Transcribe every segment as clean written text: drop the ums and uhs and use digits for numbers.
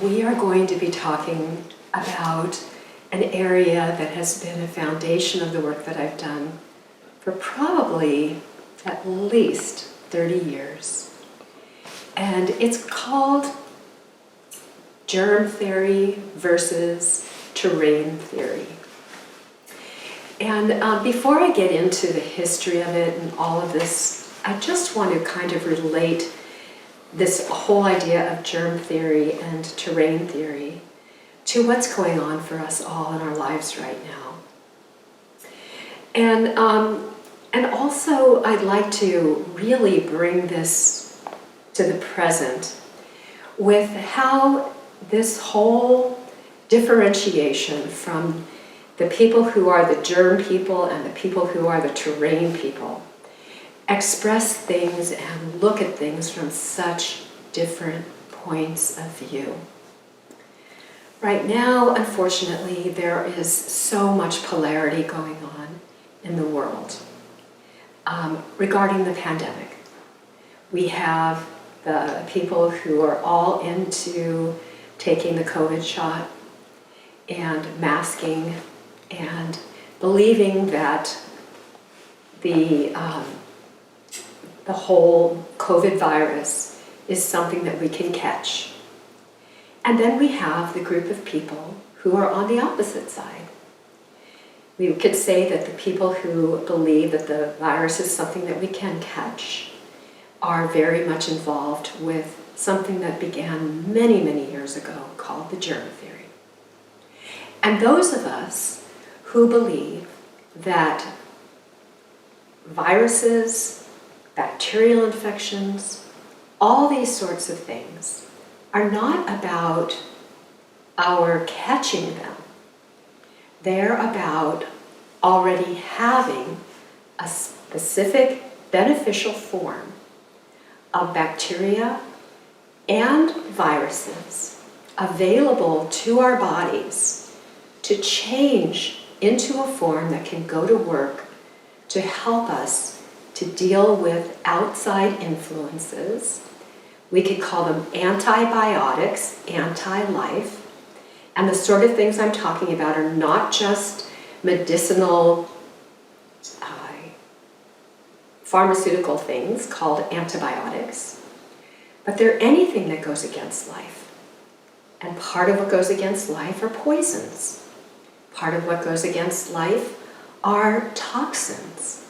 we are going to be talking about an area that has been a foundation of the work that I've done for probably at least 30 years. And it's called Germ Theory versus Terrain Theory. And before I get into the history of it and all of this, I just want to kind of relate this whole idea of germ theory and terrain theory to what's going on for us all in our lives right now. And also I'd like to really bring this to the present with how this whole differentiation from the people who are the germ people and the people who are the terrain people express things and look at things from such different points of view. Right now, unfortunately, there is so much polarity going on in the world regarding the pandemic. We have the people who are all into taking the COVID shot and masking and believing that the whole COVID virus is something that we can catch. And then we have the group of people who are on the opposite side. We could say that the people who believe that the virus is something that we can catch are very much involved with something that began many, many years ago called the germ theory. And those of us who believe that viruses, bacterial infections, all these sorts of things are not about our catching them. They're about already having a specific beneficial form of bacteria and viruses available to our bodies to change into a form that can go to work to help us to deal with outside influences. We could call them antibiotics, anti-life, and the sort of things I'm talking about are not just medicinal pharmaceutical things called antibiotics, but they're anything that goes against life. And part of what goes against life are poisons. Part of what goes against life are toxins.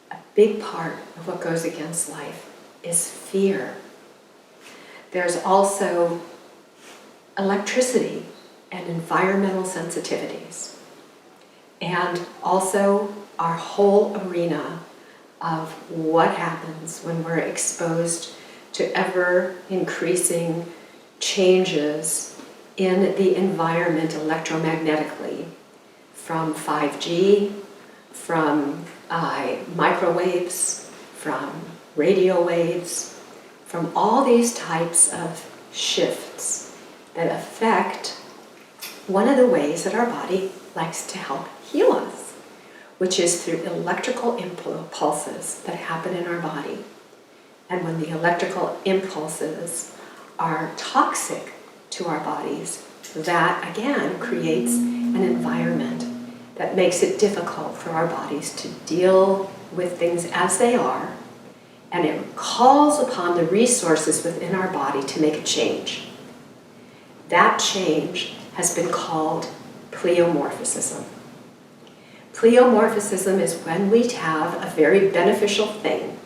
A big part of what goes against life is fear. There's also electricity and environmental sensitivities. And also our whole arena of what happens when we're exposed to ever increasing changes in the environment electromagnetically, from 5G, from microwaves, from radio waves, from all these types of shifts that affect one of the ways that our body likes to help heal us, which is through electrical impulses that happen in our body. And when the electrical impulses are toxic to our bodies, that again creates an environment that makes it difficult for our bodies to deal with things as they are, and it calls upon the resources within our body to make a change. That change has been called pleomorphism. Pleomorphism is when we have a very beneficial thing.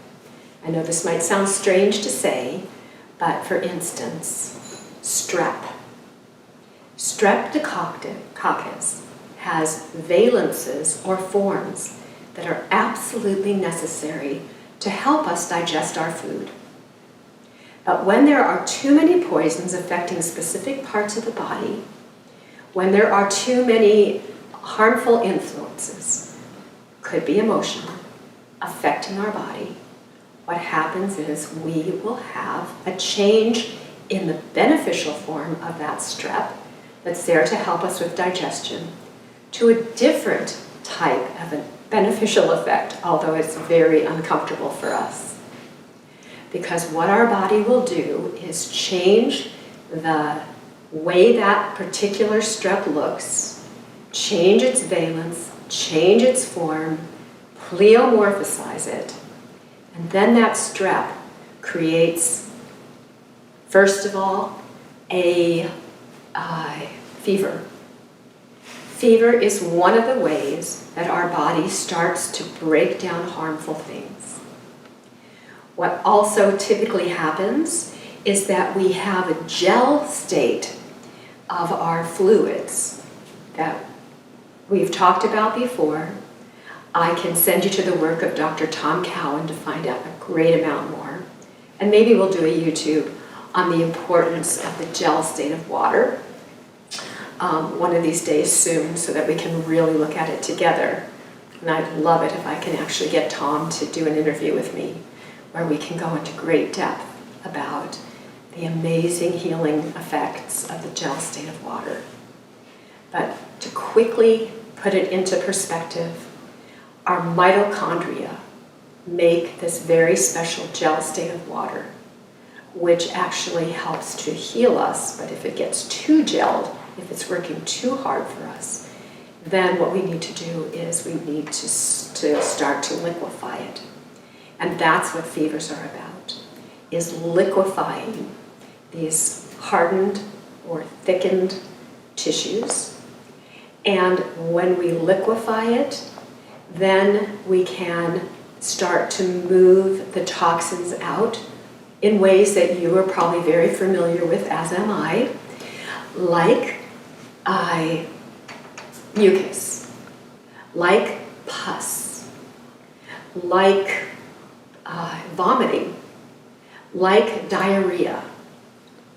I know this might sound strange to say, but for instance, strep. Streptococcus has valences or forms that are absolutely necessary to help us digest our food. But when there are too many poisons affecting specific parts of the body, when there are too many harmful influences, could be emotional, affecting our body, what happens is we will have a change in the beneficial form of that strep that's there to help us with digestion to a different type of a beneficial effect, although it's very uncomfortable for us. Because what our body will do is change the way that particular strep looks, change its valence, change its form, pleomorphisize it, and then that strep creates, first of all, a fever. Fever is one of the ways that our body starts to break down harmful things. What also typically happens is that we have a gel state of our fluids that we've talked about before. I can send you to the work of Dr. Tom Cowan to find out a great amount more. And maybe we'll do a YouTube on the importance of the gel state of water one of these days soon, so that we can really look at it together. And I'd love it if I can actually get Tom to do an interview with me where we can go into great depth about the amazing healing effects of the gel state of water. But to quickly put it into perspective, our mitochondria make this very special gel state of water, which actually helps to heal us. But if it gets too gelled, if it's working too hard for us, then what we need to do is we need to start to liquefy it. And that's what fevers are about, is liquefying these hardened or thickened tissues. And when we liquefy it, then we can start to move the toxins out in ways that you are probably very familiar with, as am I, like mucus, like pus, like vomiting, like diarrhea.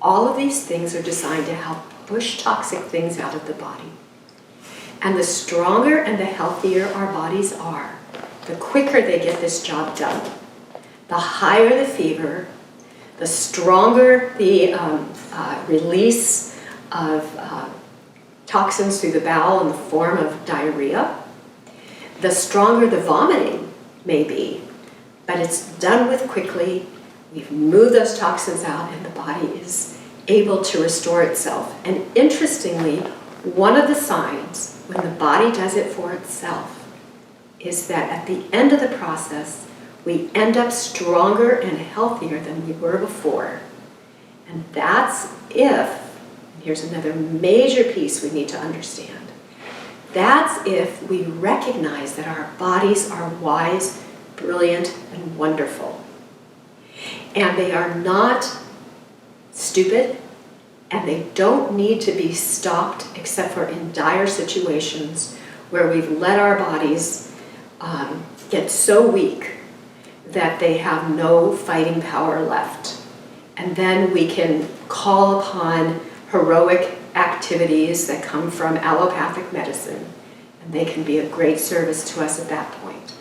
All of these things are designed to help push toxic things out of the body. And the stronger and the healthier our bodies are, the quicker they get this job done. The higher the fever, the stronger the release of toxins through the bowel in the form of diarrhea, the stronger the vomiting may be, but it's done with quickly. We've moved those toxins out and the body is able to restore itself. And interestingly, one of the signs when the body does it for itself is that at the end of the process, we end up stronger and healthier than we were before. And that's if, here's another major piece we need to understand, that's if we recognize that our bodies are wise, brilliant, and wonderful. And they are not stupid, and they don't need to be stopped except for in dire situations where we've let our bodies get so weak that they have no fighting power left. And then we can call upon heroic activities that come from allopathic medicine, and they can be of great service to us at that point.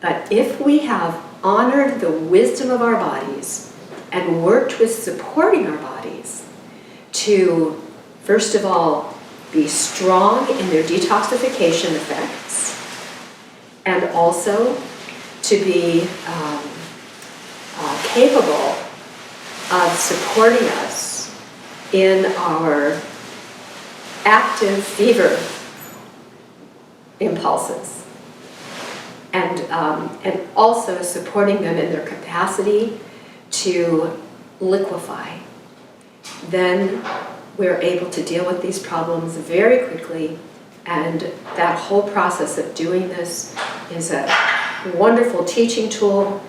But if we have honored the wisdom of our bodies and worked with supporting our bodies to, first of all, be strong in their detoxification effects, and also to be capable of supporting us in our active fever impulses, and also supporting them in their capacity to liquefy, then we're able to deal with these problems very quickly. And that whole process of doing this is a wonderful teaching tool,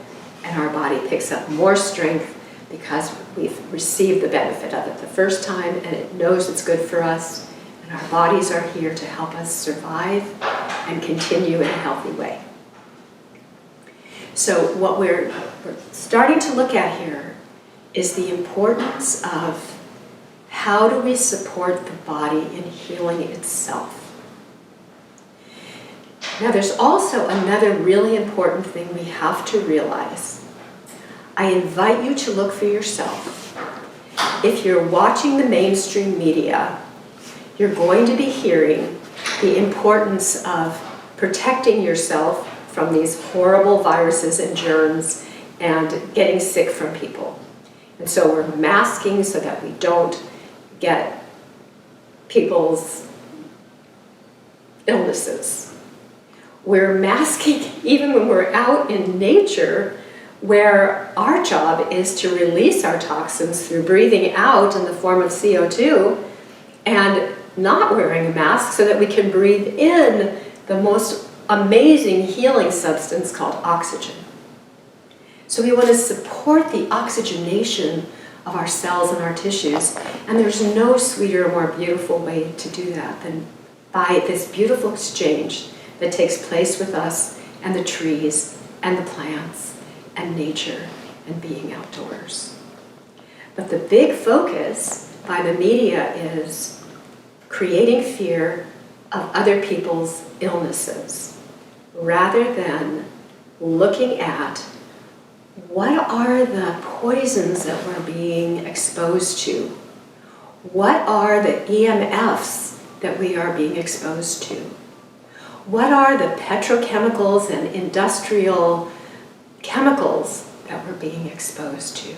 and our body picks up more strength because we've received the benefit of it the first time, and it knows it's good for us, and our bodies are here to help us survive and continue in a healthy way. So what we're starting to look at here is the importance of how do we support the body in healing itself. Now, there's also another really important thing we have to realize. I invite you to look for yourself. If you're watching the mainstream media, you're going to be hearing the importance of protecting yourself from these horrible viruses and germs and getting sick from people. And so we're masking so that we don't get people's illnesses. We're masking, even when we're out in nature, where our job is to release our toxins through breathing out in the form of CO2 and not wearing a mask so that we can breathe in the most amazing healing substance called oxygen. So we want to support the oxygenation of our cells and our tissues, and there's no sweeter or more beautiful way to do that than by this beautiful exchange that takes place with us and the trees and the plants and nature and being outdoors. But the big focus by the media is creating fear of other people's illnesses rather than looking at what are the poisons that we're being exposed to? What are the EMFs that we are being exposed to? What are the petrochemicals and industrial chemicals that we're being exposed to?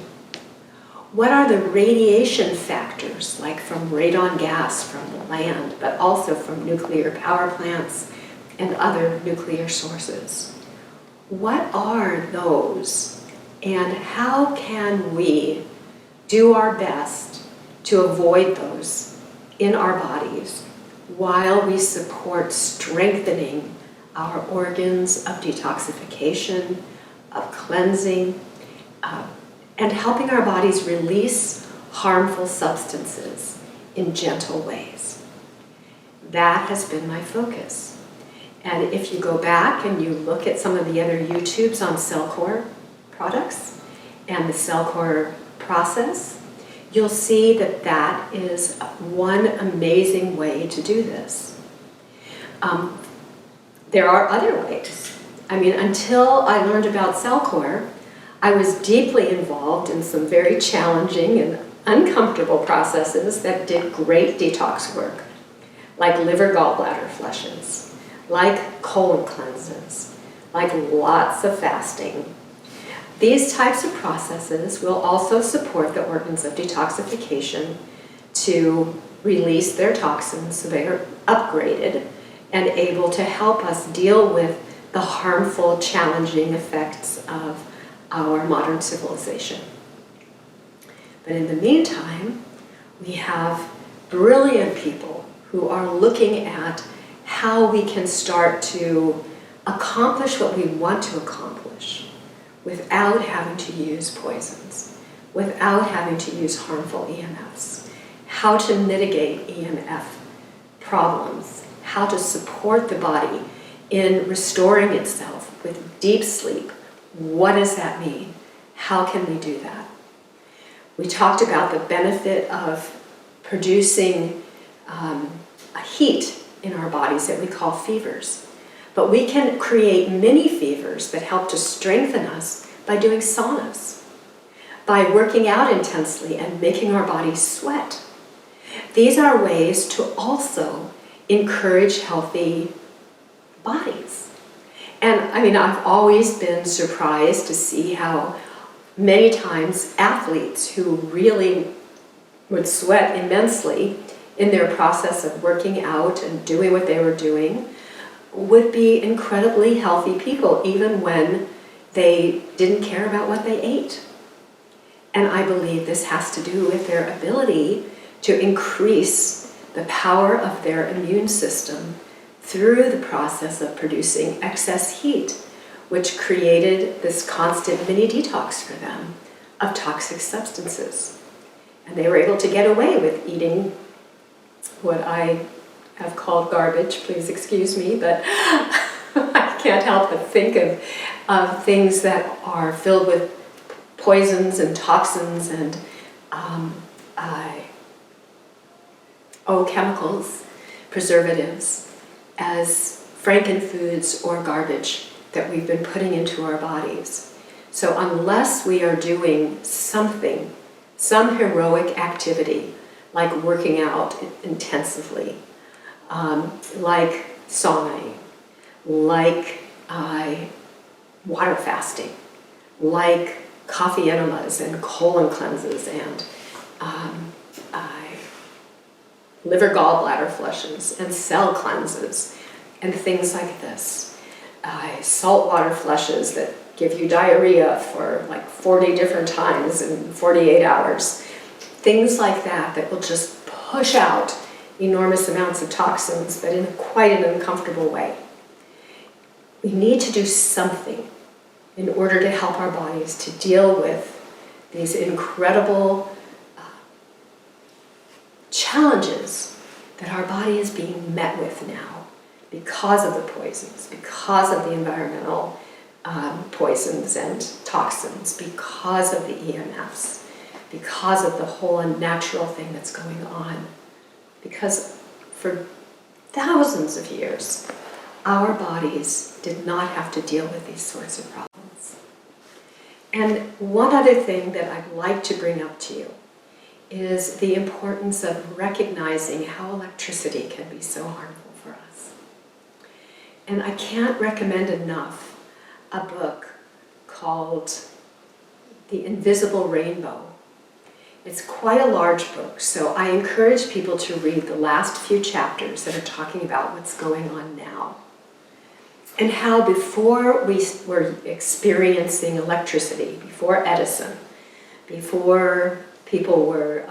What are the radiation factors, like from radon gas from the land, but also from nuclear power plants and other nuclear sources? What are those? And how can we do our best to avoid those in our bodies while we support strengthening our organs of detoxification, of cleansing, and helping our bodies release harmful substances in gentle ways? That has been my focus. And if you go back and you look at some of the other YouTubes on CellCore products and the CellCore process, you'll see that that is one amazing way to do this. There are other ways. I mean, until I learned about CellCore, I was deeply involved in some very challenging and uncomfortable processes that did great detox work, like liver gallbladder flushes, like colon cleanses, like lots of fasting. These types of processes will also support the organs of detoxification to release their toxins so they are upgraded and able to help us deal with the harmful, challenging effects of our modern civilization. But in the meantime, we have brilliant people who are looking at how we can start to accomplish what we want to accomplish without having to use poisons, without having to use harmful EMFs, how to mitigate EMF problems, how to support the body in restoring itself with deep sleep. What does that mean? How can we do that? We talked about the benefit of producing a heat in our bodies that we call fevers. But we can create mini fevers that help to strengthen us by doing saunas, by working out intensely and making our bodies sweat. These are ways to also encourage healthy bodies. And I mean, I've always been surprised to see how many times athletes who really would sweat immensely in their process of working out and doing what they were doing would be incredibly healthy people, even when they didn't care about what they ate. And I believe this has to do with their ability to increase the power of their immune system through the process of producing excess heat, which created this constant mini detox for them of toxic substances. And they were able to get away with eating what I have called garbage, please excuse me, but I can't help but think of things that are filled with poisons and toxins and chemicals, preservatives, as frankenfoods or garbage that we've been putting into our bodies. So unless we are doing something, some heroic activity, like working out intensively, like sauning, like water fasting, like coffee enemas and colon cleanses and liver gallbladder flushes and cell cleanses and things like this. Saltwater flushes that give you diarrhea for like 40 different times in 48 hours. Things like that that will just push out enormous amounts of toxins, but in quite an uncomfortable way. We need to do something in order to help our bodies to deal with these incredible challenges that our body is being met with now because of the poisons, because of the environmental poisons and toxins, because of the EMFs, because of the whole unnatural thing that's going on. Because for thousands of years, our bodies did not have to deal with these sorts of problems. And one other thing that I'd like to bring up to you is the importance of recognizing how electricity can be so harmful for us. And I can't recommend enough a book called The Invisible Rainbow. It's quite a large book, so I encourage people to read the last few chapters that are talking about what's going on now. And how before we were experiencing electricity, before Edison, before people were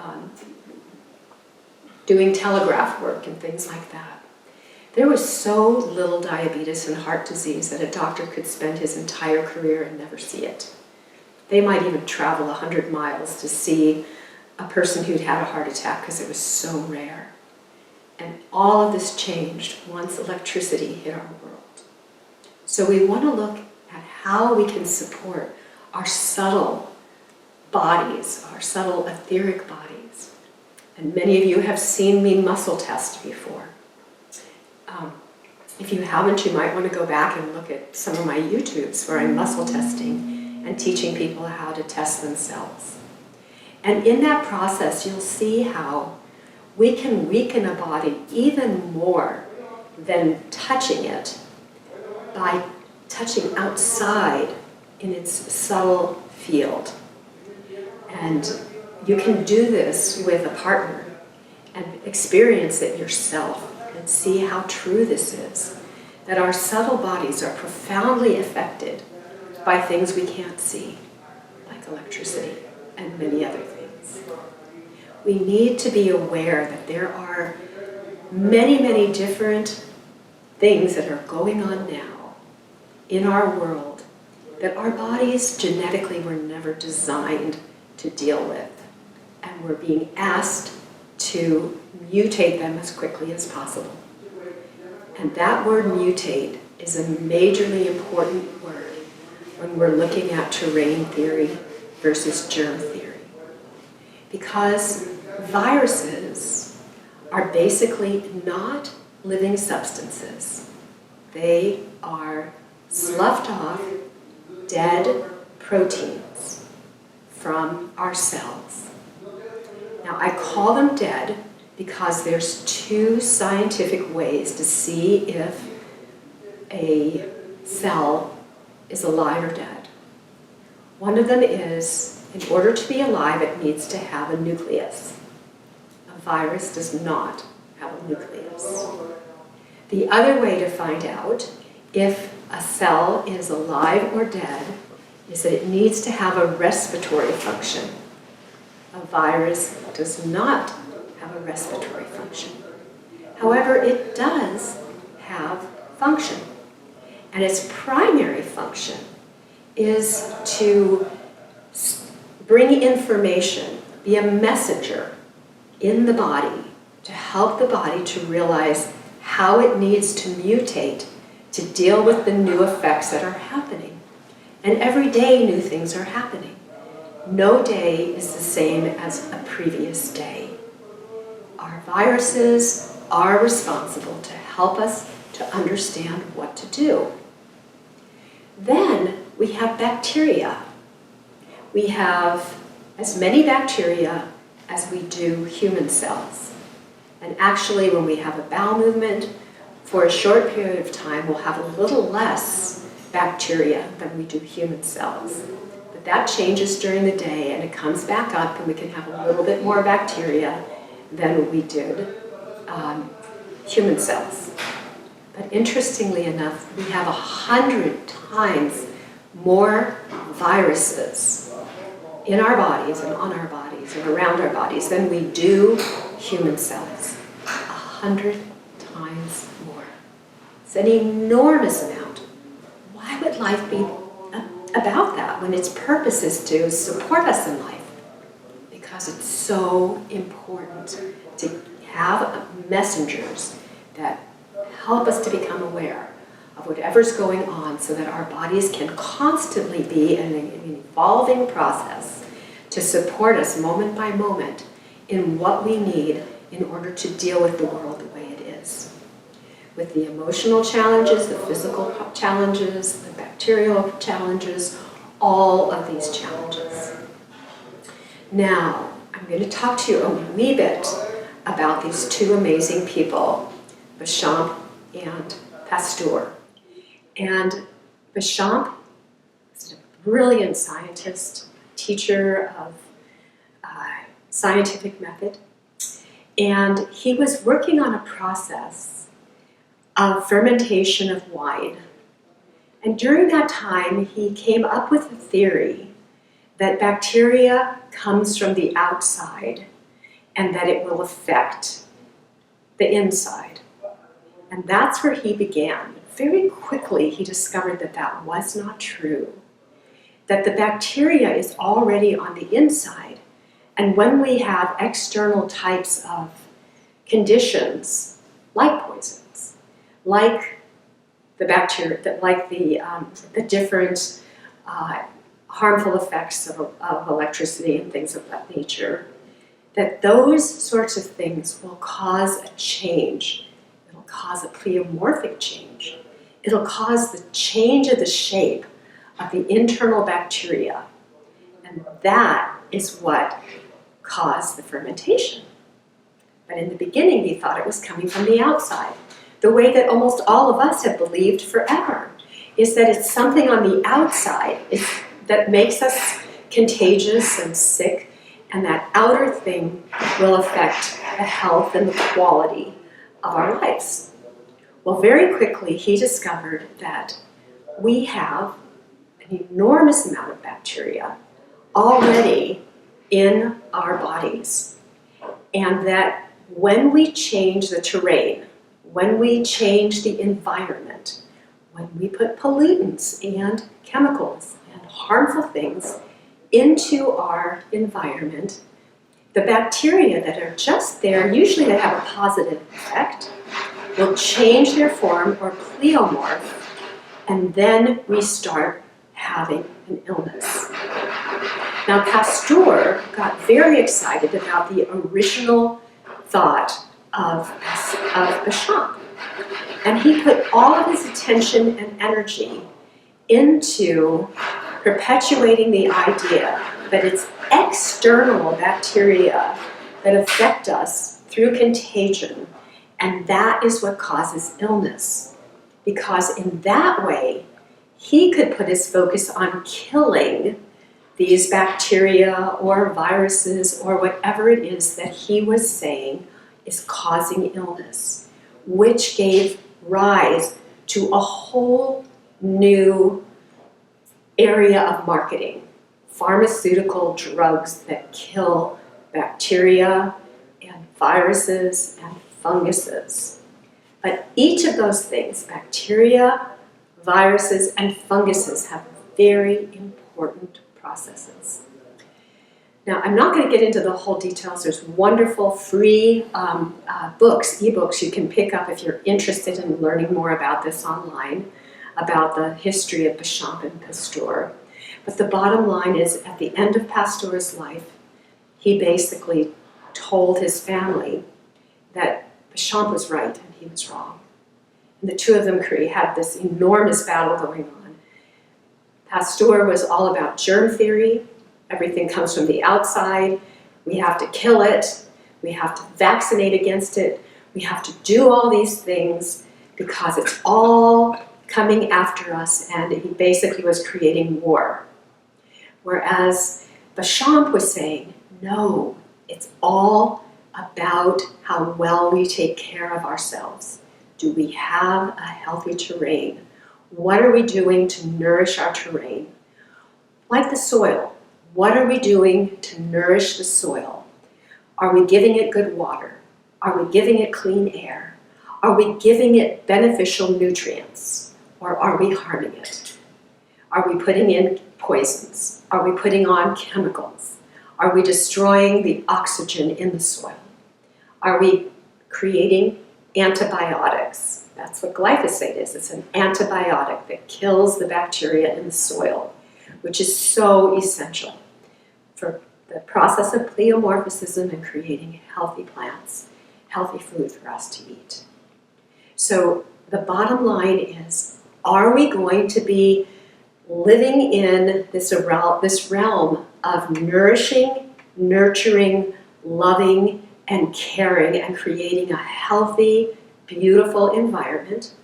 doing telegraph work and things like that, there was so little diabetes and heart disease that a doctor could spend his entire career and never see it. They might even travel 100 miles to see a person who'd had a heart attack because it was so rare. And all of this changed once electricity hit our world. So we want to look at how we can support our subtle bodies, our subtle etheric bodies. And many of you have seen me muscle test before. If you haven't, you might want to go back and look at some of my YouTubes where I'm muscle testing and teaching people how to test themselves. And in that process, you'll see how we can weaken a body even more than touching it by touching outside in its subtle field. And you can do this with a partner and experience it yourself and see how true this is, that our subtle bodies are profoundly affected by things we can't see, like electricity and many other things. We need to be aware that there are many, many different things that are going on now in our world that our bodies genetically were never designed to deal with, and we're being asked to mutate them as quickly as possible. And that word mutate is a majorly important word when we're looking at terrain theory versus germ theory. Because viruses are basically not living substances. They are sloughed off dead proteins from our cells. Now, I call them dead because there's two scientific ways to see if a cell is alive or dead. One of them is, in order to be alive, it needs to have a nucleus. A virus does not have a nucleus. The other way to find out if a cell is alive or dead is that it needs to have a respiratory function. A virus does not have a respiratory function. However, it does have function. And its primary function is to bring information, be a messenger in the body to help the body to realize how it needs to mutate to deal with the new effects that are happening. And every day new things are happening. No day is the same as a previous day. Our viruses are responsible to help us to understand what to do. Then we have bacteria. We have as many bacteria as we do human cells. And actually, when we have a bowel movement, for a short period of time, we'll have a little less bacteria than we do human cells. But that changes during the day, and it comes back up, and we can have a little bit more bacteria than we did human cells. But interestingly enough, we have 100 times more viruses in our bodies and on our bodies and around our bodies than we do human cells. 100 times more. It's an enormous amount. Why would life be about that when its purpose is to support us in life? Because it's so important to have messengers that help us to become aware of whatever's going on so that our bodies can constantly be in an evolving process to support us moment by moment in what we need in order to deal with the world the way it is. With the emotional challenges, the physical challenges, the bacterial challenges, all of these challenges. Now, I'm going to talk to you a wee bit about these two amazing people, Bechamp and Pasteur. And Bechamp was a brilliant scientist, teacher of scientific method, and he was working on a process of fermentation of wine. And during that time, he came up with a theory that bacteria comes from the outside and that it will affect the inside. And that's where he began. Very quickly, he discovered that that was not true, that the bacteria is already on the inside. And when we have external types of conditions, like poisons, like the bacteria, like the different harmful effects of electricity and things of that nature, that those sorts of things will cause a change. It'll cause a pleomorphic change. It'll cause the change of the shape of the internal bacteria. And that is what caused the fermentation. But in the beginning, he thought it was coming from the outside. The way that almost all of us have believed forever is that it's something on the outside that makes us contagious and sick, and that outer thing will affect the health and the quality of our lives. Well, very quickly, he discovered that we have an enormous amount of bacteria already in our bodies, and that when we change the terrain, when we change the environment, when we put pollutants and chemicals and harmful things into our environment, the bacteria that are just there, usually that have a positive effect, will change their form or pleomorph, and then we start having an illness. Now, Pasteur got very excited about the original thought of Bechamp, and he put all of his attention and energy into perpetuating the idea that it's external bacteria that affect us through contagion, and that is what causes illness. Because in that way, he could put his focus on killing these bacteria or viruses or whatever it is that he was saying is causing illness, which gave rise to a whole new area of marketing, pharmaceutical drugs that kill bacteria and viruses and funguses. But each of those things, bacteria, viruses, and funguses, have very important processes. Now, I'm not going to get into the whole details. There's wonderful free ebooks you can pick up if you're interested in learning more about this online, about the history of Bechamp and Pasteur. But the bottom line is, at the end of Pasteur's life, he basically told his family that Bechamp was right and he was wrong. And the two of them had this enormous battle going on. Pasteur was all about germ theory. Everything comes from the outside. We have to kill it. We have to vaccinate against it. We have to do all these things because it's all coming after us, and he basically was creating war. Whereas Bechamp was saying, no, it's all about how well we take care of ourselves. Do we have a healthy terrain? What are we doing to nourish our terrain? Like the soil, what are we doing to nourish the soil? Are we giving it good water? Are we giving it clean air? Are we giving it beneficial nutrients? Or are we harming it? Are we putting in poisons? Are we putting on chemicals? Are we destroying the oxygen in the soil? Are we creating antibiotics? That's what glyphosate is. It's an antibiotic that kills the bacteria in the soil, which is so essential for the process of pleomorphism and creating healthy plants, healthy food for us to eat. So the bottom line is, are we going to be living in this realm of nourishing, nurturing, loving, and caring and creating a healthy, beautiful environment?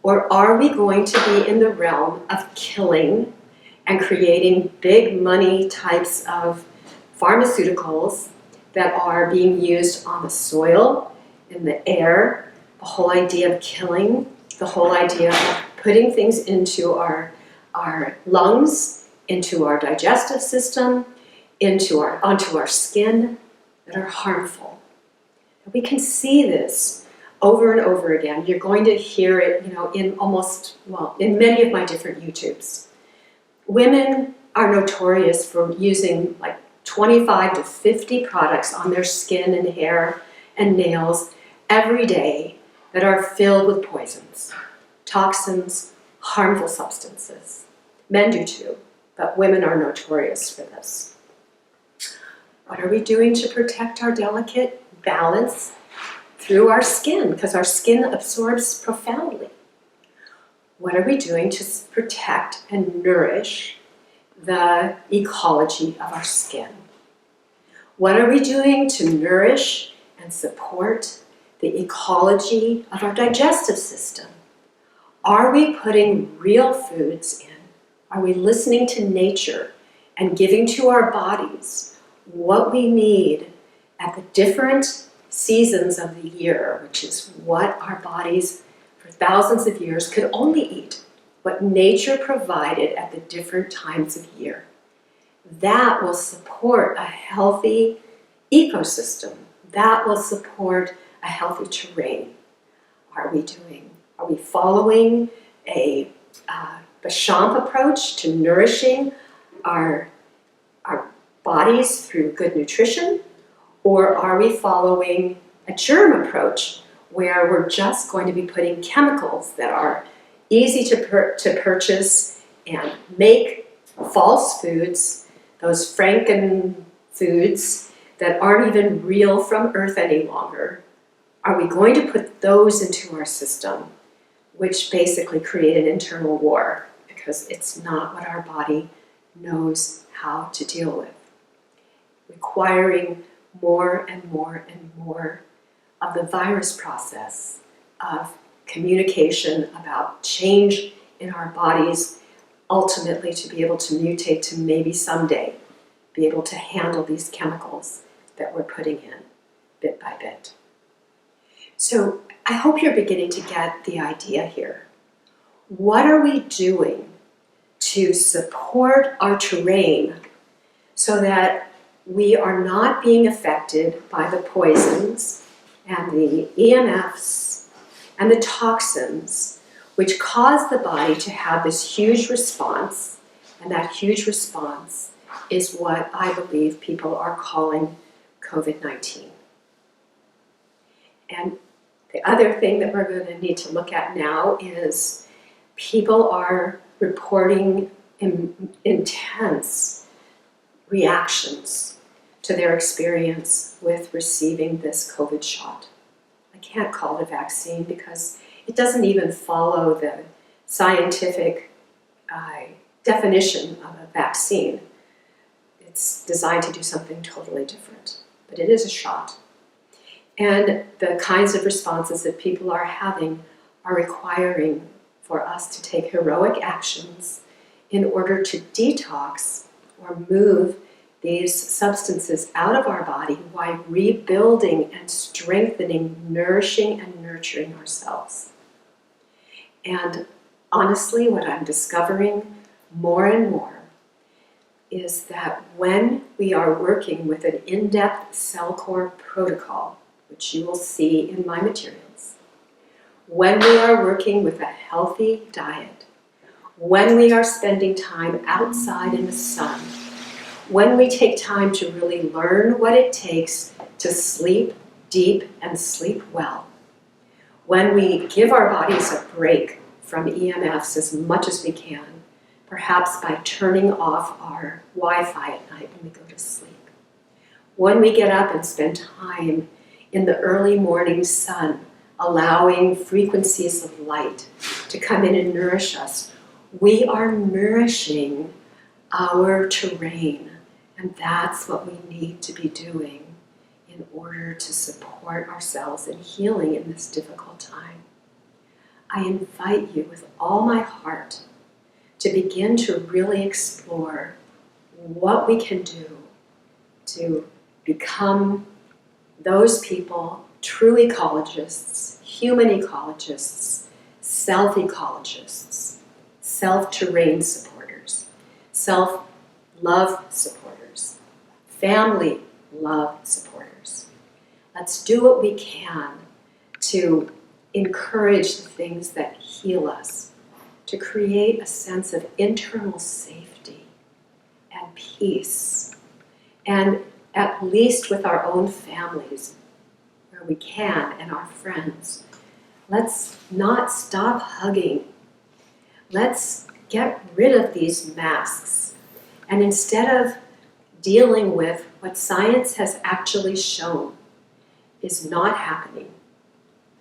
Or are we going to be in the realm of killing and creating big money types of pharmaceuticals that are being used on the soil, in the air, the whole idea of killing, the whole idea of putting things into our lungs, into our digestive system, onto our skin that are harmful? We can see this over and over again. You're going to hear it, in many of my different YouTubes. Women are notorious for using like 25 to 50 products on their skin and hair and nails every day that are filled with poisons, toxins, harmful substances. Men do too, but women are notorious for this. What are we doing to protect our delicate balance through our skin? Because our skin absorbs profoundly. What are we doing to protect and nourish the ecology of our skin? What are we doing to nourish and support the ecology of our digestive system? Are we putting real foods in? Are we listening to nature and giving to our bodies what we need at the different seasons of the year, which is what our bodies for thousands of years could only eat, what nature provided at the different times of year? That will support a healthy ecosystem. That will support a healthy terrain. Are we following a Bechamp approach to nourishing our bodies through good nutrition? Or are we following a germ approach where we're just going to be putting chemicals that are easy to purchase and make false foods, those Franken foods that aren't even real from Earth any longer? Are we going to put those into our system, which basically create an internal war because it's not what our body knows how to deal with, requiring more and more and more of the virus process of communication about change in our bodies, ultimately to be able to mutate to maybe someday be able to handle these chemicals that we're putting in bit by bit. So I hope you're beginning to get the idea here. What are we doing to support our terrain so that we are not being affected by the poisons and the EMFs and the toxins which cause the body to have this huge response, and that huge response is what I believe people are calling COVID-19. And the other thing that we're going to need to look at now is people are reporting intense reactions to their experience with receiving this COVID shot. I can't call it a vaccine because it doesn't even follow the scientific definition of a vaccine. It's designed to do something totally different, but it is a shot. And the kinds of responses that people are having are requiring for us to take heroic actions in order to detox or move these substances out of our body while rebuilding and strengthening, nourishing and nurturing ourselves. And honestly, what I'm discovering more and more is that when we are working with an in-depth cell core protocol, which you will see in my materials, when we are working with a healthy diet, when we are spending time outside in the sun, when we take time to really learn what it takes to sleep deep and sleep well, when we give our bodies a break from EMFs as much as we can, perhaps by turning off our Wi-Fi at night when we go to sleep, when we get up and spend time in the early morning sun, allowing frequencies of light to come in and nourish us, we are nourishing our terrain, and that's what we need to be doing in order to support ourselves in healing in this difficult time. I invite you with all my heart to begin to really explore what we can do to become those people, true ecologists, human ecologists, self-ecologists, self-terrain supporters, self-love supporters, family love supporters. Let's do what we can to encourage the things that heal us, to create a sense of internal safety and peace, and at least with our own families, where we can, and our friends. Let's not stop hugging. Let's get rid of these masks. And instead of dealing with what science has actually shown is not happening,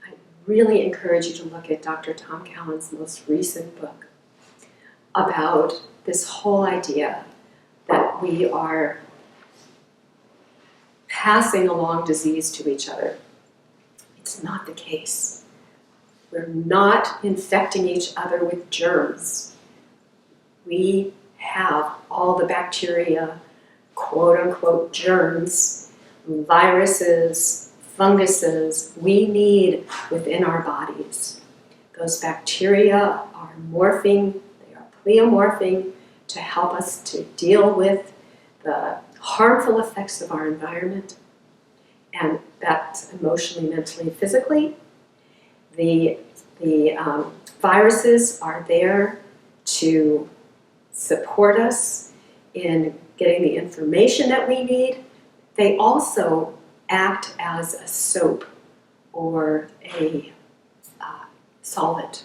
I really encourage you to look at Dr. Tom Callan's most recent book about this whole idea that we are passing along disease to each other. It's not the case. We're not infecting each other with germs. We have all the bacteria, quote-unquote germs, viruses, funguses we need within our bodies. Those bacteria are morphing, they are pleomorphing to help us to deal with the harmful effects of our environment, and that's emotionally, mentally, physically. The viruses are there to support us in getting the information that we need. They also act as a soap or a solvent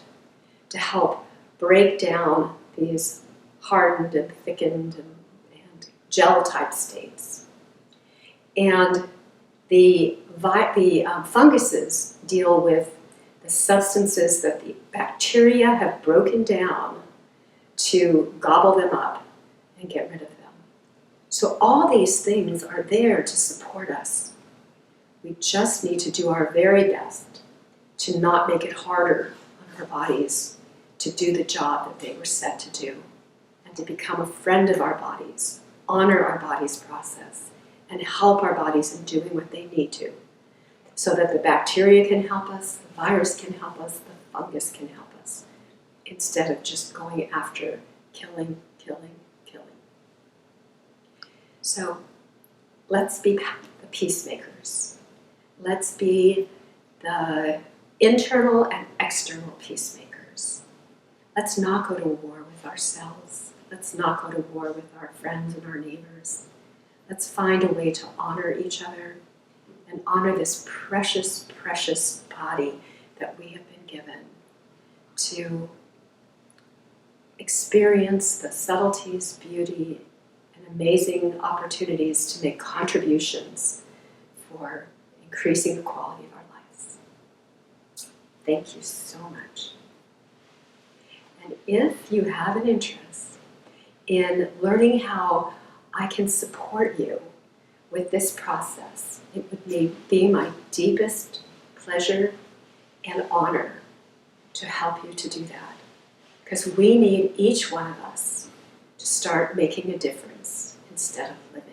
to help break down these hardened and thickened and gel-type states. And the funguses deal with the substances that the bacteria have broken down to gobble them up and get rid of them. So all these things are there to support us. We just need to do our very best to not make it harder on our bodies to do the job that they were set to do, and to become a friend of our bodies, honor our body's process, and help our bodies in doing what they need to, so that the bacteria can help us, the virus can help us, the fungus can help us, instead of just going after killing, killing, killing. So let's be the peacemakers. Let's be the internal and external peacemakers. Let's not go to war with ourselves. Let's not go to war with our friends and our neighbors. Let's find a way to honor each other and honor this precious, precious body that we have been given to experience the subtleties, beauty, and amazing opportunities to make contributions for increasing the quality of our lives. Thank you so much. And if you have an interest in learning how I can support you with this process, it would be my deepest pleasure and honor to help you to do that. Because we need each one of us to start making a difference instead of living.